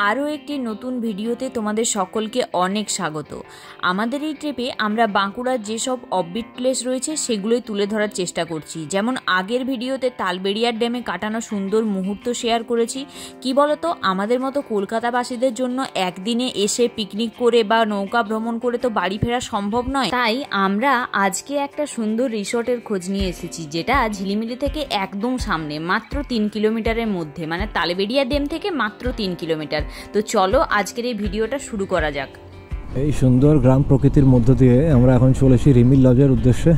আরও একটি নতুন ভিডিওতে তোমাদের সকলকে অনেক স্বাগত। আমাদের এই ট্রিপে আমরা বাঁকুড়ার যেসব অফবিট প্লেস রয়েছে সেগুলোই তুলে ধরার চেষ্টা করছি। যেমন আগের ভিডিওতে তালবেড়িয়ার ড্যামে কাটানো সুন্দর মুহূর্ত শেয়ার করেছি। কি বলতো, আমাদের মতো কলকাতাবাসীদের জন্য একদিনে এসে পিকনিক করে বা নৌকা ভ্রমণ করে তো বাড়ি ফেরা সম্ভব নয়। তাই আমরা আজকে একটা সুন্দর রিসর্টের খোঁজ নিয়ে এসেছি, যেটা ঝিলিমিলি থেকে একদম সামনে, মাত্র 3 কিলোমিটারের মধ্যে, মানে তালবেড়িয়া ড্যাম থেকে মাত্র 3 কিলোমিটার। তো চলো আজকের এই ভিডিওটা শুরু করা যাক। এই সুন্দর গ্রাম প্রকৃতির মধ্য দিয়ে আমরা এখন চলেছি রিমিল লজের উদ্দেশ্যে।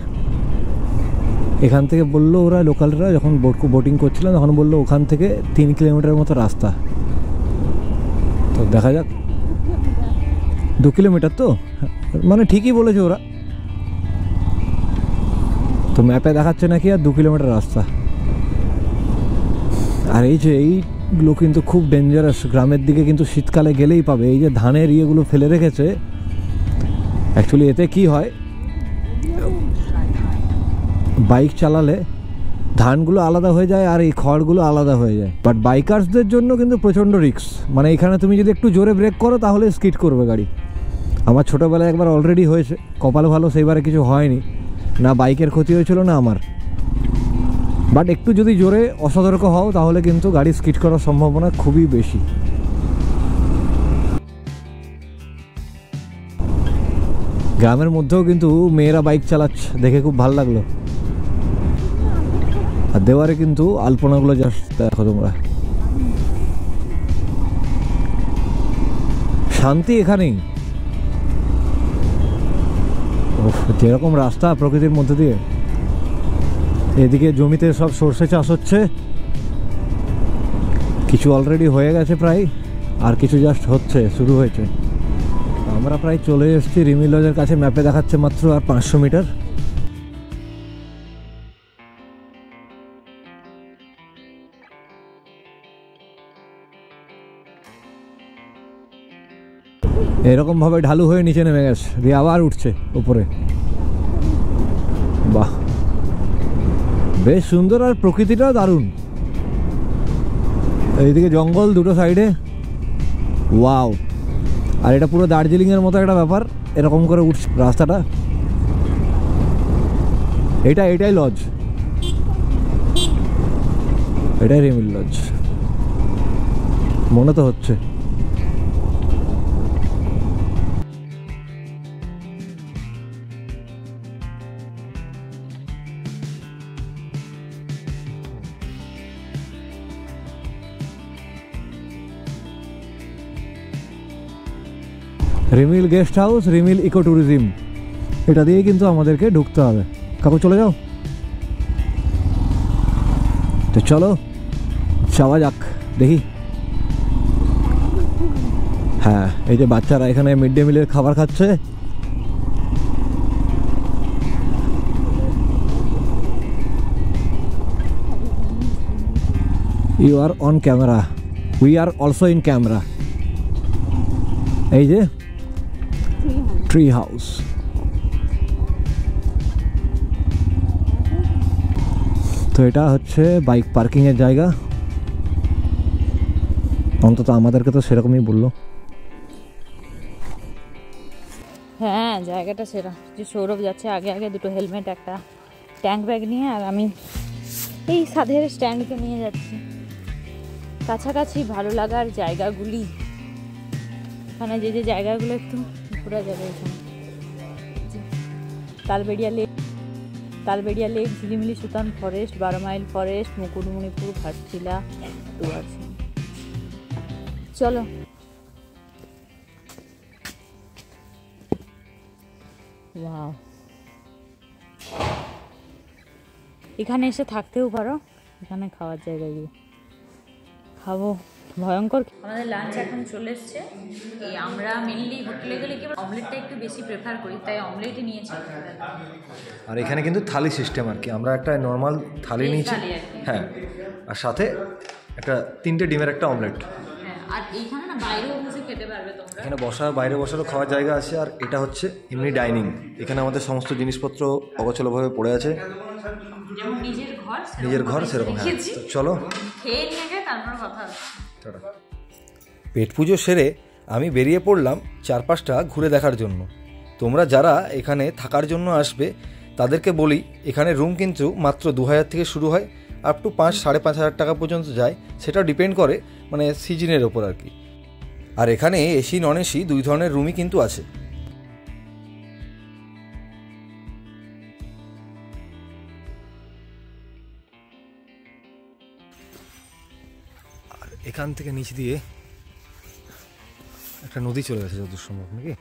এখান থেকে বললো ওরা, লোকালরা যখন বোটিং করছিলাম তখন বললো ওখান থেকে 3 কিলোমিটার মতো রাস্তা। তো দেখা যাক, 2 কিলোমিটার তো মানে ঠিকই বলেছে ওরা, তো ম্যাপে দেখাচ্ছে নাকি আর 2 কিলোমিটার রাস্তা। আর এই যে এইগুলো কিন্তু খুব ডেঞ্জারাস, গ্রামের দিকে কিন্তু শীতকালে গেলেই পাবে। এই যে ধানের ইয়েগুলো ফেলে রেখেছে, অ্যাকচুয়ালি এতে কি হয়, বাইক চালালে ধানগুলো আলাদা হয়ে যায় আর এই খড়গুলো আলাদা হয়ে যায়। বাট বাইকার্সদের জন্য কিন্তু প্রচণ্ড রিস্ক, মানে এখানে তুমি যদি একটু জোরে ব্রেক করো তাহলে স্কিড করবে গাড়ি। আমার ছোটোবেলায় একবার অলরেডি হয়েছে, কপাল ভালো সেইবারে কিছু হয়নি, না বাইকের ক্ষতি হয়েছিল না আমার। বাট একটু যদি জোরে অসতর্ক হও তাহলে কিন্তু গাড়ি স্কিড করার সম্ভাবনা খুবই বেশি। গ্রামের মধ্যেও কিন্তু মেয়েরা বাইক চালাচ্ছে, দেখে খুব ভালো লাগলো। আর দেওয়ারে কিন্তু আলপনাগুলো জাস্ট দেখো তোমরা, শান্তি এখানেই। যেরকম রাস্তা প্রকৃতির মধ্যে দিয়ে, এদিকে জমিতে সব সর্ষে চাষ হচ্ছে, কিছু অলরেডি হয়ে গেছে প্রায়, আর কিছু জাস্ট হচ্ছে, শুরু হয়েছে। আমরা প্রায় চলে এসেছি রিমিল লজের কাছে, ম্যাপে দেখাচ্ছে মাত্র আর 500 মিটার। এরকম ভাবে ঢালু হয়ে নিচে নেমে গেছে, দিয়ে আবার উঠছে উপরে। বাহ, বেশ সুন্দর, আর প্রকৃতিটাও দারুণ। এইদিকে জঙ্গল দুটো সাইডে, ওয়াও। আর এটা পুরো দার্জিলিংয়ের মতো একটা ব্যাপার, এরকম করে উঠছে রাস্তাটা। এটাই লজ, এটাই রিমিল লজ মনে তো হচ্ছে। Rimil guest house, Rimil eco tourism, এটা দিয়ে কিন্তু আমাদেরকে ঢুকতে হবে। কাকু চলে যাও, তো চলো যাওয়া যাক দেখি। হ্যাঁ, এই যে বাচ্চারা এখানে মিড ডে মিলের খাবার খাচ্ছে। You are on camera, we are also in camera. এই যে ট্রি হাউস, তো এটা হচ্ছে বাইক পার্কিংয়ের জায়গা, অন্তত আমাদেরকে তো সেরকমই বললো। হ্যাঁ, জায়গাটা সেরা। যে সৌরভ যাচ্ছে আগে আগে, দুটো হেলমেট, একটা ট্যাঙ্ক ব্যাগ নিয়ে, আর আমি এই সাধের স্ট্যান্ডকে নিয়ে যাচ্ছি। কাছাকাছি ভালো লাগার জায়গাগুলি, এখানে যে যে জায়গাগুলো একটু ঘোরা যাবে, এখানে Talberia lake, Jhilimili Sutan forest, 12 mile forest, Mukutmanipur, Ghatshila তো আছে। চলো ওয়াও, এখানে এসে থাকতেও পারো, এখানে খাওয়ার জায়গাগুলো খাবো ভয়ঙ্কর। আমাদের লাঞ্চ এখন চলে এসছে। আমরা মেনলি হোটেলে গেলে কি অমলেটটা একটু বেশি প্রেফার করি, তাই অমলেটই নিয়েছি। আর এখানে কিন্তু থালি সিস্টেম আর কি, আমরা একটা নর্মাল থালি নিয়েছি, হ্যাঁ, আর সাথে একটা 3টে ডিমের একটা অমলেট। হ্যাঁ, আর এইখানে না বাইরেও বসে খেতে পারবে তোমরা। এখানে বসার বাইরে বসারও খাওয়ার জায়গা আছে, আর এটা হচ্ছে এমনি ডাইনিং। এখানে আমাদের সমস্ত জিনিসপত্র অগোছালোভাবে পড়ে আছে, নিজের ঘর সেরকম। হ্যাঁ, চলো পেট পুজো সেরে আমি বেরিয়ে পড়লাম চারপাশটা ঘুরে দেখার জন্য। তোমরা যারা এখানে থাকার জন্য আসবে তাদেরকে বলি, এখানে রুম কিন্তু মাত্র 2000 থেকে শুরু হয়, আপ টু 5-5,500 টাকা পর্যন্ত যায়। সেটাও ডিপেন্ড করে মানে সিজনের ওপর আর কি। আর এখানে এসি নন এসি দুই ধরনের রুমই কিন্তু আছে। আর এখান থেকে নিচ দিয়ে একটা নদী চলে গেছে যতদূর সম্ভব, নাকি?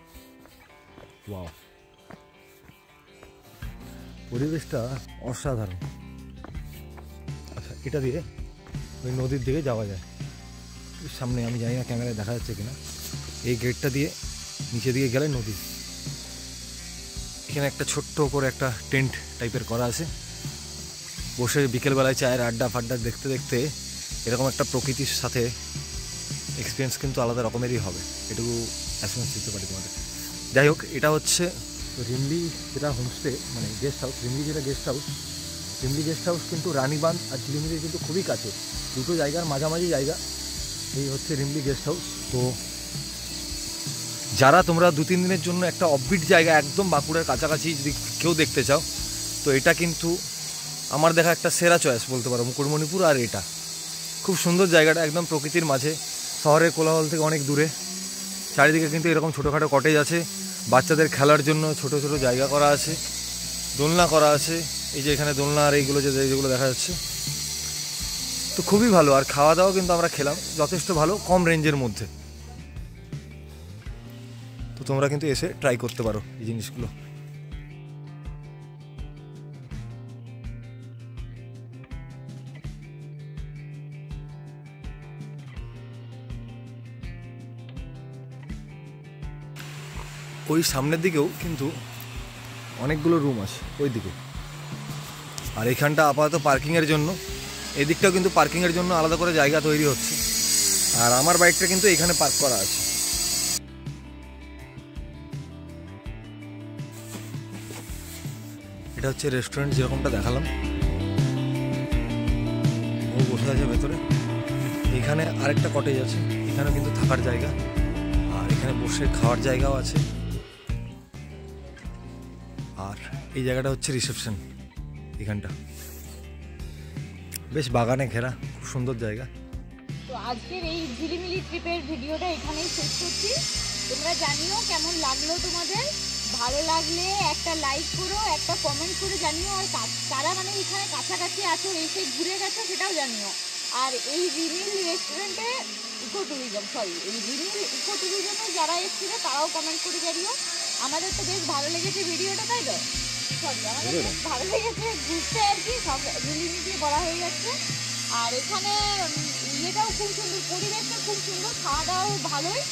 ওয়াও, পরিবেশটা অসাধারণ। আচ্ছা, এটা দিয়ে ওই নদীর দিকে যাওয়া যায় সামনে। আমি জানি না ক্যামেরায় দেখা যাচ্ছে কিনা। এই গেটটা দিয়ে নিচে দিকে গেলে নদী। এখানে একটা ছোট্ট করে একটা টেন্ট টাইপের করা আছে, বসে বিকেলবেলায় চায়ের আড্ডা ফাড্ডা দেখতে দেখতে এরকম একটা প্রকৃতির সাথে এক্সপিরিয়েন্স কিন্তু আলাদা রকমেরই হবে, এটুকু অ্যাসুরেন্স দিতে পারি তোমাদের। যাই হোক, এটা হচ্ছে রিমলি যেটা হোমস্টে, মানে গেস্ট হাউস। রিমলি যেটা guest house, Rimli guest house কিন্তু রানীবাঁধ আর ঝিলিমিলির কিন্তু খুবই কাছে, দুটো জায়গার মাঝামাঝি জায়গা। এই হচ্ছে রিমলি গেস্ট হাউস। তো যারা তোমরা 2-3 দিনের জন্য একটা অফবিট জায়গা একদম বাঁকুড়ার কাছাকাছি যদি কেউ দেখতে চাও, তো এটা কিন্তু আমার দেখা একটা সেরা চয়েস বলতে পারো, মুকুটমণিপুর। আর এটা খুব সুন্দর জায়গাটা, একদম প্রকৃতির মাঝে, শহরের কোলাহল থেকে অনেক দূরে। চারিদিকে কিন্তু এরকম ছোটোখাটো কটেজ আছে, বাচ্চাদের খেলার জন্য ছোট ছোট জায়গা করা আছে, দোলনা করা আছে। এই যে এখানে দোলনা আর এইগুলো যেগুলো দেখা যাচ্ছে, তো খুবই ভালো। আর খাওয়া দাওয়া কিন্তু আমরা খেলাম যথেষ্ট ভালো, কম রেঞ্জের মধ্যে। তো তোমরা কিন্তু এসে ট্রাই করতে পারো এই জিনিসগুলো। ওই সামনের দিকেও কিন্তু অনেকগুলো রুম আছে ওই দিকে। আর এখানটা আপাতত পার্কিংয়ের জন্য, এদিকটাও কিন্তু পার্কিংয়ের জন্য আলাদা করে জায়গা তৈরি হচ্ছে। আর আমার বাইকটা কিন্তু এখানে পার্ক করা আছে। এটা হচ্ছে রেস্টুরেন্ট যেরকমটা দেখালাম, ও বসে আছে ভেতরে। এখানে আরেকটা কটেজ আছে, এখানেও কিন্তু থাকার জায়গা, আর এখানে বসে খাওয়ার জায়গাও আছে। আর এই জায়গাটা হচ্ছে রিসেপশন। এখানটা বেশ বাগানে ঘেরা, খুব সুন্দর জায়গা। তো আজকের এই ঝিলিমিলি ট্রিপের ভিডিওটা এখানেই শেষ করছি। তোমরা জানিও কেমন লাগলো তোমাদের। ভালো লাগলে একটা লাইক করো, একটা কমেন্ট করে জানিও। আর কারা মানে এখানে কাছাকাছি আছো, এসে ঘুরে গেছো সেটাও জানিও। আর এই রিমিল রেস্টুরেন্টে ইকো ট্যুরিজমে যারা এসেছিল তারাও কমেন্ট করে জানিও। আমাদের তো বেশ ভালো লেগেছে ভিডিওটা, তাই তো? আমাদের বেশ ভালো লেগেছে ঘুরতে আর কি, সব মিলিয়ে বলা হয়ে যাচ্ছে। আর এখানে ইয়েটাও খুব সুন্দর, পরিবেশটা খুব সুন্দর, খাওয়া দাওয়াও ভালোই।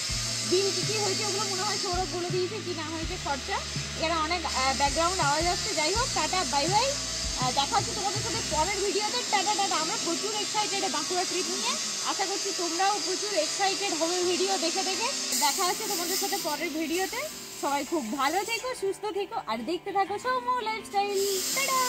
বিল কী হয়েছে ওগুলো মনে হয় সৌরভ বলে দিয়েছে কি না হয়েছে খরচা। এখানে অনেক ব্যাকগ্রাউন্ড আওয়াজ আসছে। যাই হোক, টাটা, বাই বাই। দেখা হচ্ছে তোমাদের সাথে পরের ভিডিওতে। Tata tata. আমরা প্রচুর এক্সাইটেড বাঁকুড়া ট্রিপ নিয়ে। আশা করছি তোমরাও প্রচুর এক্সাইটেড হবে ভিডিও দেখে দেখে। দেখা হচ্ছে তোমাদের সাথে পরের ভিডিওতে। সবাই খুব ভালো থেকো, সুস্থ থেকো, আর দেখতে থাকো সৌম্য লাইফস্টাইল। টাটা।